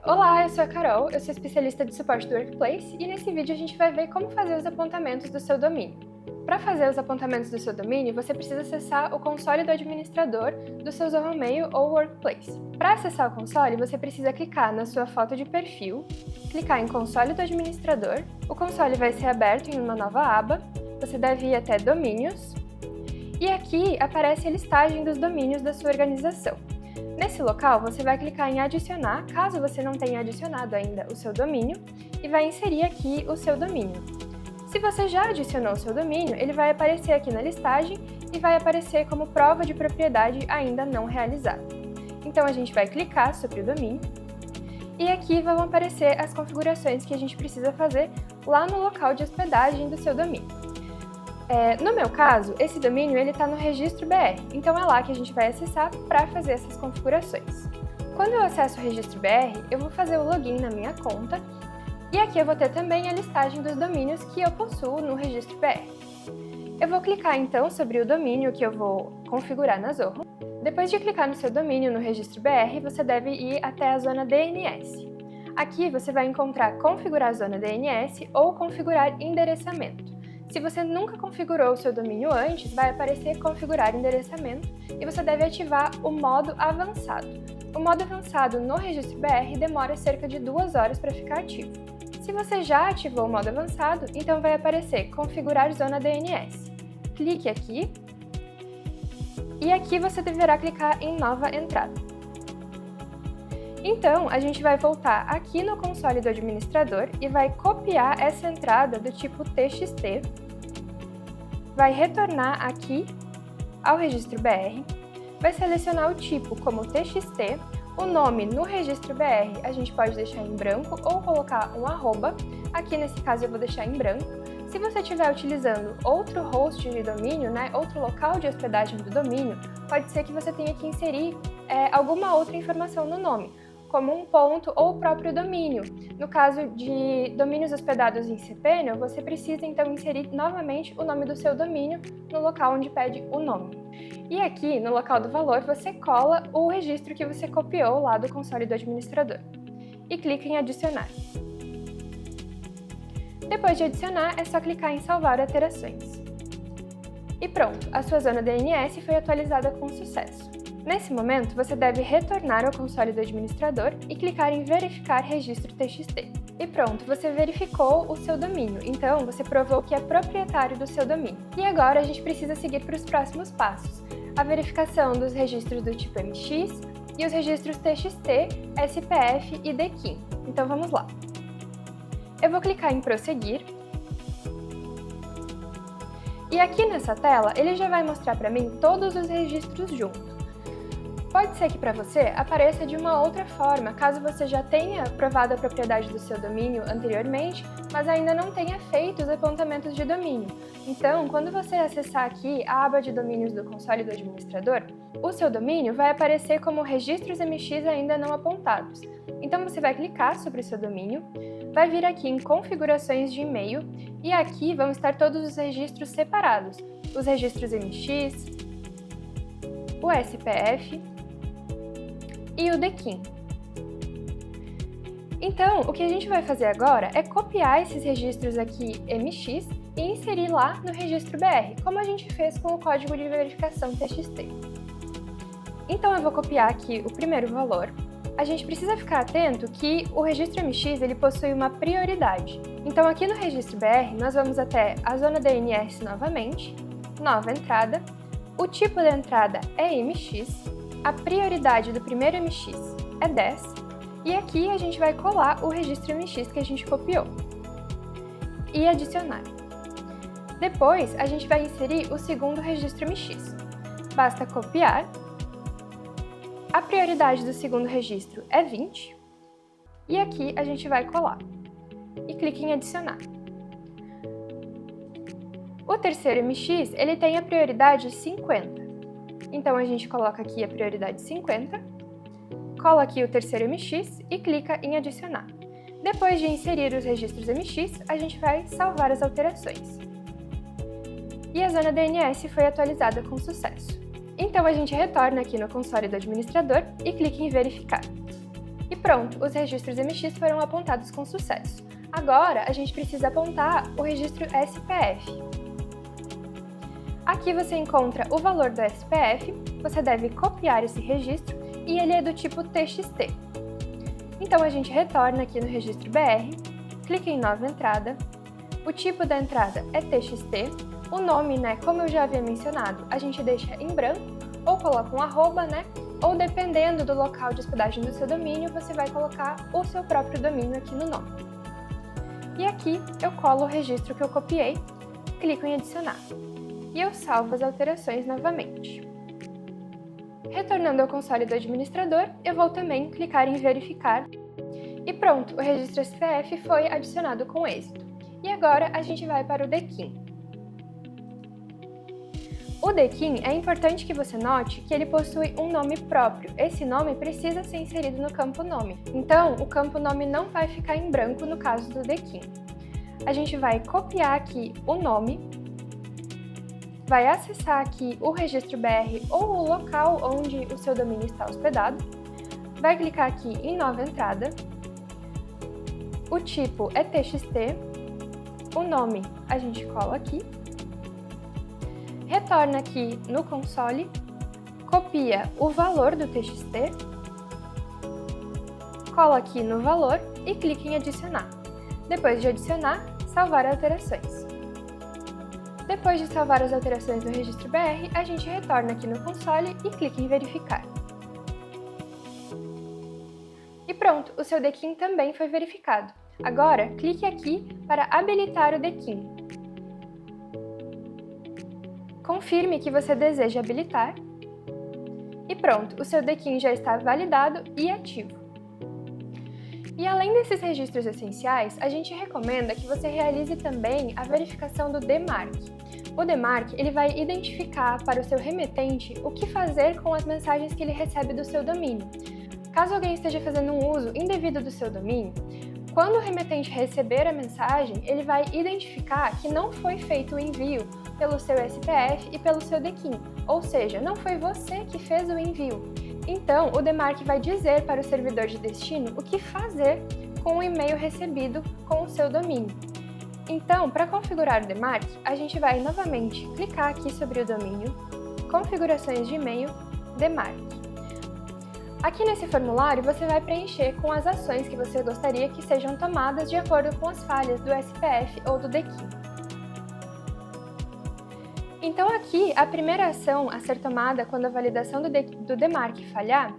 Olá, eu sou a Carol, eu sou especialista de suporte do Workplace e nesse vídeo a gente vai ver como fazer os apontamentos do seu domínio. Para fazer os apontamentos do seu domínio, você precisa acessar o console do administrador do seu Zoho Mail ou Workplace. Para acessar o console, você precisa clicar na sua foto de perfil, clicar em console do administrador, o console vai ser aberto em uma nova aba, você deve ir até domínios, e aqui aparece a listagem dos domínios da sua organização. Nesse local, você vai clicar em adicionar, caso você não tenha adicionado ainda o seu domínio, e vai inserir aqui o seu domínio. Se você já adicionou o seu domínio, ele vai aparecer aqui na listagem e vai aparecer como prova de propriedade ainda não realizada. Então a gente vai clicar sobre o domínio, e aqui vão aparecer as configurações que a gente precisa fazer lá no local de hospedagem do seu domínio. No meu caso, esse domínio está no registro BR, então é lá que a gente vai acessar para fazer essas configurações. Quando eu acesso o registro BR, eu vou fazer o login na minha conta e aqui eu vou ter também a listagem dos domínios que eu possuo no registro BR. Eu vou clicar então sobre o domínio que eu vou configurar na Zoho. Depois de clicar no seu domínio no registro BR, você deve ir até a zona DNS. Aqui você vai encontrar configurar a zona DNS ou configurar endereçamento. Se você nunca configurou o seu domínio antes, vai aparecer configurar endereçamento e você deve ativar o modo avançado. O modo avançado no registro BR demora cerca de 2 horas para ficar ativo. Se você já ativou o modo avançado, então vai aparecer configurar zona DNS. Clique aqui e aqui você deverá clicar em nova entrada. Então, a gente vai voltar aqui no console do administrador e vai copiar essa entrada do tipo TXT, vai retornar aqui ao registro BR, vai selecionar o tipo como TXT, o nome no registro BR a gente pode deixar em branco ou colocar um arroba, aqui nesse caso eu vou deixar em branco. Se você estiver utilizando outro host de domínio, outro local de hospedagem do domínio, pode ser que você tenha que inserir alguma outra informação no nome, como um ponto ou o próprio domínio. No caso de domínios hospedados em cPanel, você precisa então inserir novamente o nome do seu domínio no local onde pede o nome. E aqui, no local do valor, você cola o registro que você copiou lá do console do administrador. E clica em adicionar. Depois de adicionar, é só clicar em salvar alterações. E pronto, a sua zona DNS foi atualizada com sucesso. Nesse momento, você deve retornar ao console do administrador e clicar em verificar registro TXT. E pronto, você verificou o seu domínio, então você provou que é proprietário do seu domínio. E agora a gente precisa seguir para os próximos passos: a verificação dos registros do tipo MX e os registros TXT, SPF e DKIM. Então vamos lá. Eu vou clicar em prosseguir. E aqui nessa tela, ele já vai mostrar para mim todos os registros juntos. Pode ser que para você apareça de uma outra forma, caso você já tenha provado a propriedade do seu domínio anteriormente, mas ainda não tenha feito os apontamentos de domínio. Então, quando você acessar aqui a aba de domínios do console do administrador, o seu domínio vai aparecer como registros MX ainda não apontados. Então você vai clicar sobre o seu domínio, vai vir aqui em configurações de e-mail e aqui vão estar todos os registros separados, os registros MX, o SPF e o DKIM. Então, o que a gente vai fazer agora é copiar esses registros aqui MX e inserir lá no registro BR, como a gente fez com o código de verificação TXT. Então eu vou copiar aqui o primeiro valor. A gente precisa ficar atento que o registro MX ele possui uma prioridade. Então aqui no registro BR nós vamos até a zona DNS novamente, nova entrada, o tipo da entrada é MX, a prioridade do primeiro MX é 10 e aqui a gente vai colar o registro MX que a gente copiou e adicionar. Depois a gente vai inserir o segundo registro MX. Basta copiar, a prioridade do segundo registro é 20 e aqui a gente vai colar e clique em adicionar. O terceiro MX ele tem a prioridade 50. Então a gente coloca aqui a prioridade 50, cola aqui o terceiro MX e clica em adicionar. Depois de inserir os registros MX, a gente vai salvar as alterações. E a zona DNS foi atualizada com sucesso. Então a gente retorna aqui no console do administrador e clica em verificar. E pronto, os registros MX foram apontados com sucesso. Agora, a gente precisa apontar o registro SPF. Aqui você encontra o valor do SPF, você deve copiar esse registro e ele é do tipo TXT. Então a gente retorna aqui no registro BR, clica em nova entrada, o tipo da entrada é TXT, o nome, como eu já havia mencionado, a gente deixa em branco ou coloca um arroba, ou dependendo do local de hospedagem do seu domínio, você vai colocar o seu próprio domínio aqui no nome. E aqui eu colo o registro que eu copiei, clico em adicionar. E eu salvo as alterações novamente. Retornando ao console do administrador, eu vou também clicar em verificar. E pronto, o registro SPF foi adicionado com êxito. E agora a gente vai para o DKIM. O DKIM é importante que você note que ele possui um nome próprio. Esse nome precisa ser inserido no campo nome. Então, o campo nome não vai ficar em branco no caso do DKIM. A gente vai copiar aqui o nome, vai acessar aqui o registro BR ou o local onde o seu domínio está hospedado, vai clicar aqui em nova entrada, o tipo é TXT, o nome a gente cola aqui, retorna aqui no console, copia o valor do TXT, cola aqui no valor e clica em adicionar. Depois de adicionar, salvar alterações. Depois de salvar as alterações no registro BR, a gente retorna aqui no console e clica em verificar. E pronto, o seu DKIM também foi verificado. Agora, clique aqui para habilitar o DKIM. Confirme que você deseja habilitar. E pronto, o seu DKIM já está validado e ativo. E além desses registros essenciais, a gente recomenda que você realize também a verificação do DMARC. O DMARC ele vai identificar para o seu remetente o que fazer com as mensagens que ele recebe do seu domínio. Caso alguém esteja fazendo um uso indevido do seu domínio, quando o remetente receber a mensagem, ele vai identificar que não foi feito o envio pelo seu SPF e pelo seu DKIM, ou seja, não foi você que fez o envio. Então, o DMARC vai dizer para o servidor de destino o que fazer com o e-mail recebido com o seu domínio. Então, para configurar o DMARC, a gente vai novamente clicar aqui sobre o domínio, configurações de e-mail, DMARC. Aqui nesse formulário, você vai preencher com as ações que você gostaria que sejam tomadas de acordo com as falhas do SPF ou do DKIM. Então aqui, a primeira ação a ser tomada quando a validação do DMARC falhar,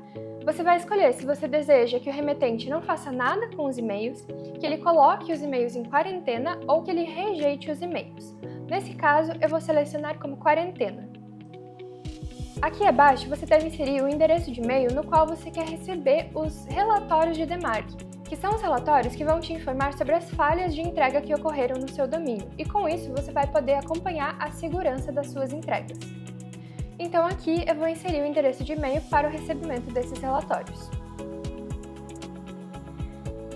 você vai escolher se você deseja que o remetente não faça nada com os e-mails, que ele coloque os e-mails em quarentena ou que ele rejeite os e-mails. Nesse caso, eu vou selecionar como quarentena. Aqui abaixo, você deve inserir o endereço de e-mail no qual você quer receber os relatórios de DMARC, que são os relatórios que vão te informar sobre as falhas de entrega que ocorreram no seu domínio, e com isso você vai poder acompanhar a segurança das suas entregas. Então aqui eu vou inserir o endereço de e-mail para o recebimento desses relatórios.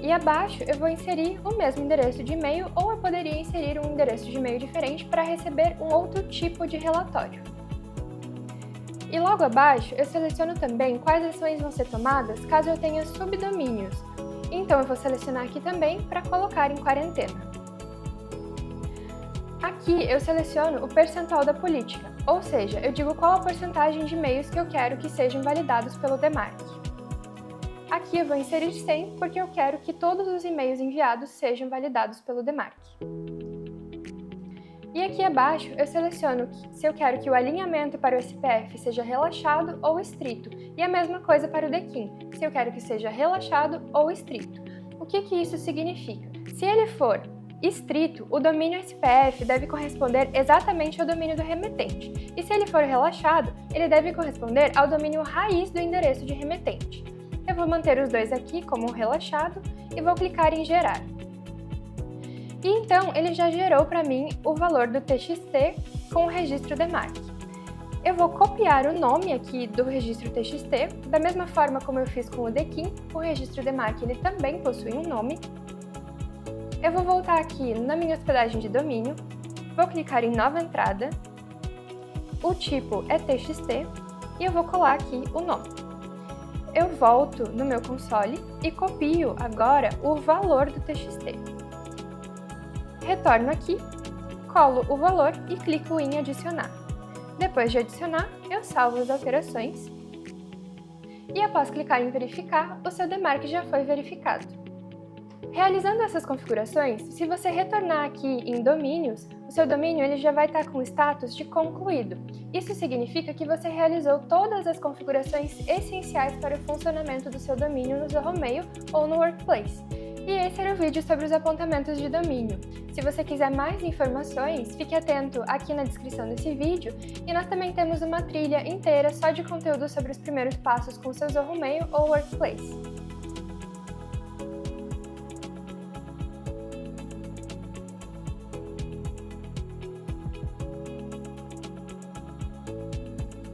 E abaixo eu vou inserir o mesmo endereço de e-mail ou eu poderia inserir um endereço de e-mail diferente para receber um outro tipo de relatório. E logo abaixo eu seleciono também quais ações vão ser tomadas caso eu tenha subdomínios. Então eu vou selecionar aqui também para colocar em quarentena. Aqui eu seleciono o percentual da política, ou seja, eu digo qual a porcentagem de e-mails que eu quero que sejam validados pelo DMARC. Aqui eu vou inserir 100 porque eu quero que todos os e-mails enviados sejam validados pelo DMARC. E aqui abaixo eu seleciono se eu quero que o alinhamento para o SPF seja relaxado ou estrito, e a mesma coisa para o DKIM, se eu quero que seja relaxado ou estrito. O que isso significa? Se ele for estrito, o domínio SPF deve corresponder exatamente ao domínio do remetente, e se ele for relaxado, ele deve corresponder ao domínio raiz do endereço de remetente. Eu vou manter os dois aqui como relaxado e vou clicar em gerar. E então ele já gerou para mim o valor do TXT com o registro DMARC. Eu vou copiar o nome aqui do registro TXT, da mesma forma como eu fiz com o DKIM, o registro DMARC ele também possui um nome. Eu vou voltar aqui na minha hospedagem de domínio, vou clicar em nova entrada, o tipo é TXT e eu vou colar aqui o nome. eu volto no meu console e copio agora o valor do TXT. Retorno aqui, colo o valor e clico em adicionar. Depois de adicionar, eu salvo as alterações e após clicar em verificar, o seu demarque já foi verificado. Realizando essas configurações, se você retornar aqui em domínios, o seu domínio ele já vai estar com o status de concluído. Isso significa que você realizou todas as configurações essenciais para o funcionamento do seu domínio no Zoho Mail ou no Workplace. E esse era o vídeo sobre os apontamentos de domínio. Se você quiser mais informações, fique atento aqui na descrição desse vídeo e nós também temos uma trilha inteira só de conteúdo sobre os primeiros passos com seu Zoho Mail ou Workplace.